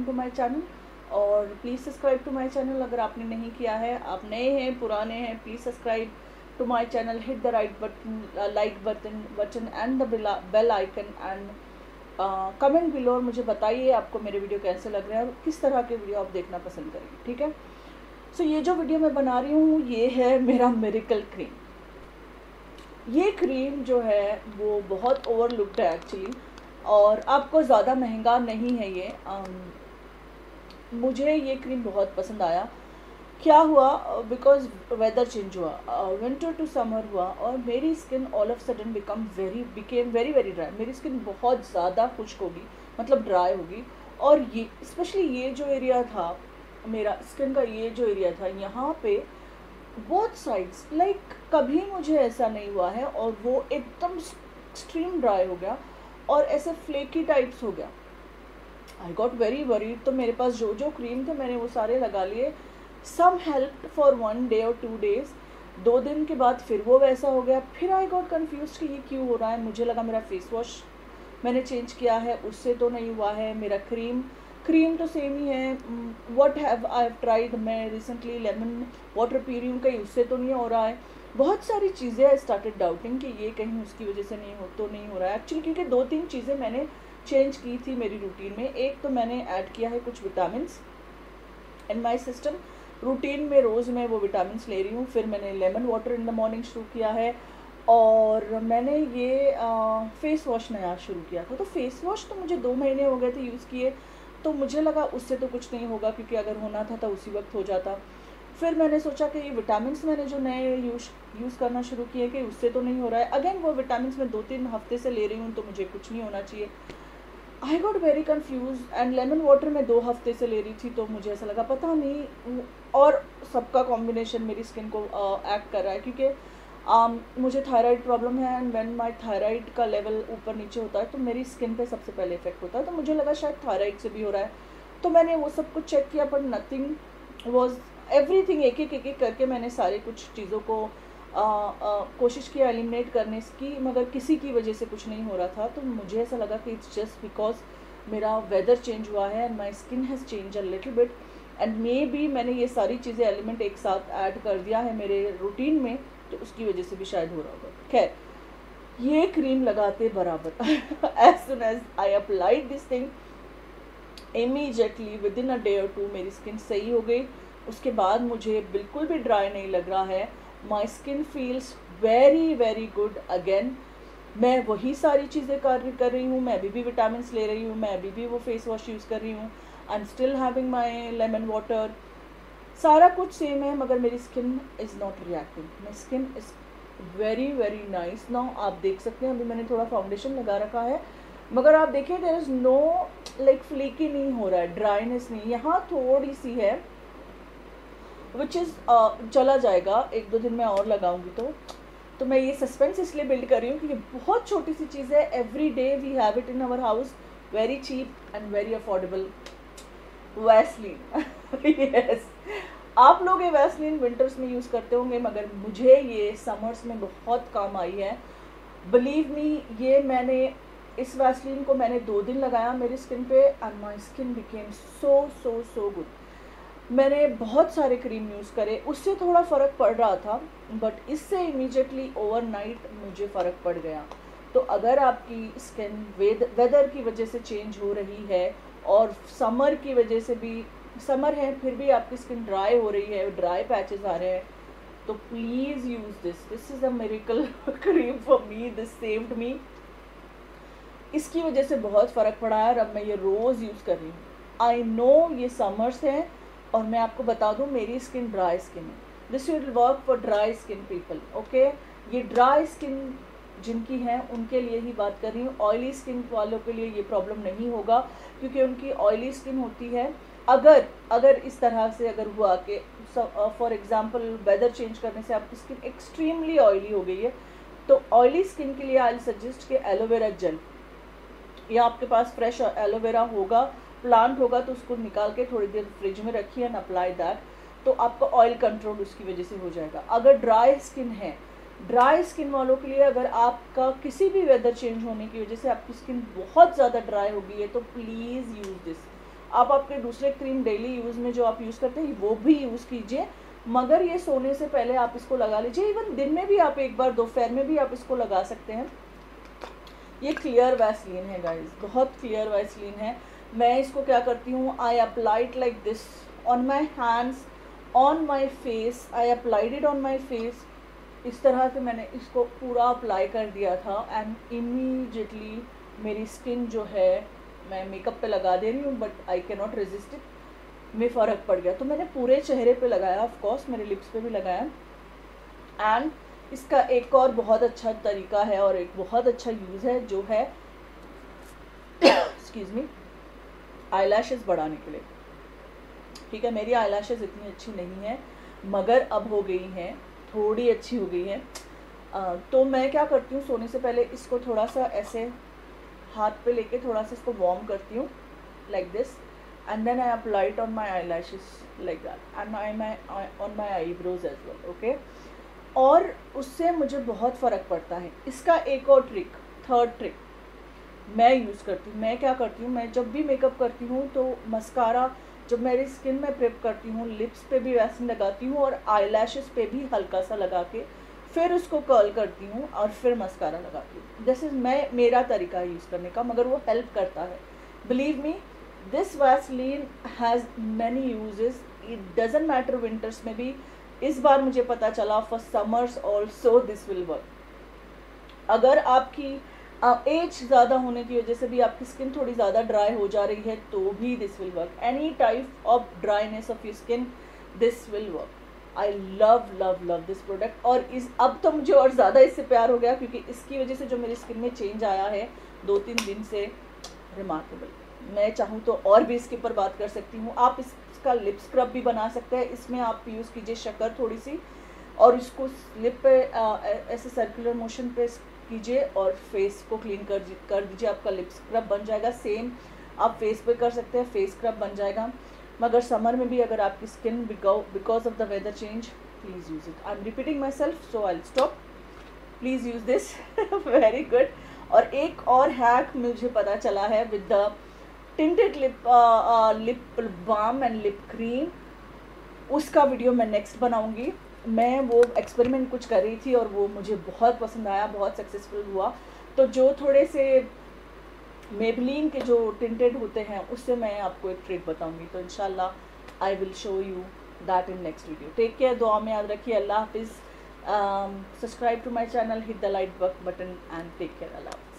To my channel. और please subscribe to my channel अगर आपने नहीं किया है। आप नए हैं पुराने हैं, please subscribe to my channel, hit the right button, like button and the bell icon and comment below और मुझे बताइए आपको मेरे वीडियो कैसे लग रहे हैं और किस तरह के वीडियो आप देखना पसंद करेंगे। ठीक है, सो ये जो वीडियो मैं बना रही हूँ ये है मेरा मिरेकल क्रीम। ये क्रीम जो है वो बहुत ओवरलुक्ड है एक्चुअली, और आपको ज़्यादा महंगा नहीं है ये। मुझे ये क्रीम बहुत पसंद आया। क्या हुआ, बिकॉज वेदर चेंज हुआ, विंटर टू समर हुआ और मेरी skin all of sudden became very very dry. मेरी स्किन बहुत ज़्यादा खुश्क होगी, मतलब ड्राई होगी। और ये स्पेशली ये जो एरिया था मेरा स्किन का, ये जो एरिया था यहाँ पे बोथ साइड्स, लाइक कभी मुझे ऐसा नहीं हुआ है, और वो एकदम एक्सट्रीम ड्राई हो गया और ऐसे फ्लेकी टाइप्स हो गया। I got very worried. तो मेरे पास जो जो क्रीम थे मैंने वो सारे लगा लिए। सम हेल्प फॉर 1 डे और 2 डेज, 2 दिन के बाद फिर वो वैसा हो गया। फिर आई गॉट कन्फ्यूज कि ये क्यों हो रहा है। मुझे लगा मेरा फेस वॉश मैंने चेंज किया है, उससे तो नहीं हुआ है। मेरा क्रीम तो सेम ही है। What have I have tried, मैं रिसेंटली लेमन वाटर पी रही हूँ, कहीं उससे तो नहीं हो रहा है। बहुत सारी चीज़ें आई स्टार्टेड डाउटिंग कि ये कहीं उसकी वजह से नहीं हो रहा है एक्चुअली, क्योंकि 2-3 चीज़ें मैंने चेंज की थी मेरी रूटीन में। एक तो मैंने ऐड किया है कुछ vitamins in my system. Routine में रोज़ मैं वो विटामिन्स ले रही हूँ। फिर मैंने lemon water in the morning शुरू किया है, और मैंने ये फेस वॉश नया शुरू किया था। तो फेस वॉश तो मुझे 2 महीने हो गए थे यूज़ किए, तो मुझे लगा उससे तो कुछ नहीं होगा, क्योंकि अगर होना था तो उसी वक्त हो जाता। फिर मैंने सोचा कि ये विटामिन्स मैंने जो नए यूज़ करना शुरू किए कि उससे तो नहीं हो रहा है। अगेन वो विटामिन्स मैं 2-3 हफ्ते से ले रही हूँ, तो मुझे कुछ नहीं होना चाहिए। I got very confuse. And lemon water मैं 2 हफ्ते से ले रही थी, तो मुझे ऐसा लगा पता नहीं, और सबका कॉम्बिनेशन मेरी स्किन को एक्ट कर रहा है, क्योंकि मुझे थायराइड प्रॉब्लम है। एंड व्हेन माय थायराइड का लेवल ऊपर नीचे होता है तो मेरी स्किन पे सबसे पहले इफेक्ट होता है। तो मुझे लगा शायद थायराइड से भी हो रहा है। तो मैंने वो सब कुछ चेक किया, पर नथिंग वॉज एवरीथिंग। एक एक करके मैंने सारे कुछ चीज़ों को कोशिश किया एलिमिनेट करने की, मगर किसी की वजह से कुछ नहीं हो रहा था। तो मुझे ऐसा लगा कि इट्स जस्ट बिकॉज मेरा वेदर चेंज हुआ है and my skin has change a little bit, and may be मैंने ये सारी चीज़ें एलिमेंट एक साथ ऐड कर दिया है मेरे रूटीन में, तो उसकी वजह से भी शायद हो रहा होगा। खैर, ये क्रीम लगाते बराबर as soon as I applied this thing, immediately within a day और 2 मेरी स्किन सही हो गई। उसके बाद मुझे बिल्कुल भी ड्राई नहीं लग रहा है। My skin feels very very good again. मैं वही सारी चीज़ें कर रही हूँ, मैं अभी भी विटामिन्स ले रही हूँ, मैं अभी भी वो फेस वॉश यूज़ कर रही हूँ। I am still having my lemon water, सारा कुछ सेम है, मगर मेरी skin is not reacting. My skin is very very nice now. आप देख सकते हैं अभी मैंने थोड़ा फाउंडेशन लगा रखा है, मगर आप देखें there is no like flaky नहीं हो रहा है, ड्राइनेस नहीं। यहाँ थोड़ी सी है विच इज़ चला जाएगा, 1-2 दिन में और लगाऊंगी। तो मैं ये सस्पेंस इसलिए बिल्ड कर रही हूँ क्योंकि बहुत छोटी सी चीज़ है। Every day we have it in our house, very cheap and very affordable, Vaseline. Yes, आप लोग ये वैसलीन विंटर्स में यूज़ करते होंगे, मगर मुझे ये समर्स में बहुत काम आई है। बिलीव मी, ये मैंने इस वैसलीन को मैंने 2 दिन लगाया मेरी स्किन पे and my skin became so good. मैंने बहुत सारे क्रीम यूज़ करे, उससे थोड़ा फ़र्क पड़ रहा था, बट इससे इमीडिएटली ओवरनाइट मुझे फ़र्क पड़ गया। तो अगर आपकी स्किन वेदर की वजह से चेंज हो रही है और समर की वजह से भी, समर है फिर भी आपकी स्किन ड्राई हो रही है, ड्राई पैचेस आ रहे हैं, तो please use this is a miracle cream for me, this saved me. इसकी वजह से बहुत फ़र्क पड़ा है और अब मैं ये रोज़ यूज़ कर रही हूँ। आई नो ये समर्स हैं, और मैं आपको बता दूं मेरी स्किन ड्राई स्किन है। This will work for dry skin people, okay. ये ड्राई स्किन जिनकी है उनके लिए ही बात कर रही हूँ। ऑयली वालों के लिए ये प्रॉब्लम नहीं होगा, क्योंकि उनकी ऑयली स्किन होती है। अगर इस तरह से अगर हुआ कि फॉर एग्जांपल वेदर चेंज करने से आपकी स्किन एक्सट्रीमली ऑयली हो गई है, तो ऑयली स्किन के लिए आई विल सजेस्ट कि एलोवेरा जेल, या आपके पास फ्रेश एलोवेरा होगा, प्लांट होगा, तो उसको निकाल के थोड़ी देर फ्रिज में रखिए एंड अप्लाई दैट, तो आपका ऑयल कंट्रोल उसकी वजह से हो जाएगा। अगर ड्राई स्किन है, ड्राई स्किन वालों के लिए, अगर आपका किसी भी वेदर चेंज होने की वजह से आपकी स्किन बहुत ज़्यादा ड्राई हो गई है, तो प्लीज़ यूज़ दिस। आप आपके दूसरे क्रीम डेली यूज़ में जो आप यूज़ करते हैं वो भी यूज़ कीजिए, मगर ये सोने से पहले आप इसको लगा लीजिए। इवन दिन में भी आप एक बार दोपहर में भी आप इसको लगा सकते हैं। ये क्लियर वैसलीन है गाइस, बहुत क्लियर वैसलीन है। मैं इसको क्या करती हूँ, I applied like this on my hands, on my face, I applied it on my face. इस तरह से मैंने इसको पूरा अप्लाई कर दिया था एंड इमीडिएटली मेरी स्किन जो है, मैं मेकअप पे लगा दे रही हूँ but I can not resist it, में फ़र्क पड़ गया। तो मैंने पूरे चेहरे पे लगाया, ऑफ कोर्स मेरे लिप्स पे भी लगाया। एंड इसका एक और बहुत अच्छा तरीका है और एक बहुत अच्छा यूज़ है जो है एक्सक्यूज़ मी, आईलैशेस बढ़ाने के लिए। ठीक है, मेरी आईलैशेस इतनी अच्छी नहीं है मगर अब हो गई हैं, थोड़ी अच्छी हो गई हैं। तो मैं क्या करती हूँ, सोने से पहले इसको थोड़ा सा ऐसे हाथ पे लेके थोड़ा सा इसको वार्म करती हूँ like this, and then I apply it on my eyelashes like that and on my eyebrows as well, okay? और उससे मुझे बहुत फ़र्क पड़ता है। इसका एक और ट्रिक, थर्ड ट्रिक मैं यूज़ करती हूँ। मैं क्या करती हूँ, मैं जब भी मेकअप करती हूँ तो मस्कारा जब मेरी स्किन में प्रेप करती हूँ, लिप्स पे भी वैसे लगाती हूँ और आईलैशेस पे भी हल्का सा लगा के फिर उसको कर्ल करती हूँ और फिर मस्कारा लगाती हूँ। दिस इज़ मेरा तरीका यूज़ करने का, मगर वो हेल्प करता है। Believe me, this Vaseline has many uses, it doesn't matter winters में भी। इस बार मुझे पता चला for summers also this will work. अगर आपकी एज ज़्यादा होने की वजह से भी आपकी स्किन थोड़ी ज़्यादा ड्राई हो जा रही है तो भी this will work. Any type of dryness of your skin, this will work. I love love love this product. और अब तो मुझे और ज़्यादा इससे प्यार हो गया क्योंकि इसकी वजह से जो मेरी स्किन में चेंज आया है 2-3 दिन से, रिमार्केबल। मैं चाहूँ तो और भी इसके ऊपर बात कर सकती हूँ। आप इसका लिप स्क्रब भी बना सकते हैं। इसमें आप यूज़ कीजिए शक्कर थोड़ी सी और इसको लिप पे ऐसे सर्कुलर मोशन पे कीजिए और फेस को क्लीन कर दीजिए, आपका लिप स्क्रब बन जाएगा। सेम आप फेस पे कर सकते हैं, फेस स्क्रब बन जाएगा। मगर समर में भी अगर आपकी skin because of the weather change, please use it. I am repeating myself so I will stop. Please use this, very good. और एक और हैक मुझे पता चला है with the tinted lip balm and lip cream, उसका video मैं next बनाऊंगी। मैं वो एक्सपेरिमेंट कुछ कर रही थी और वो मुझे बहुत पसंद आया, बहुत सक्सेसफुल हुआ। तो जो थोड़े से मेबलिन के जो टिंटेड होते हैं उससे मैं आपको एक ट्रिक बताऊंगी। तो इंशाल्लाह I will show you that in next video. Take care, दुआ में याद रखिए। अल्लाह हाफिज़। Subscribe to my channel, hit the like button and take care. अल्लाह हाफिज़।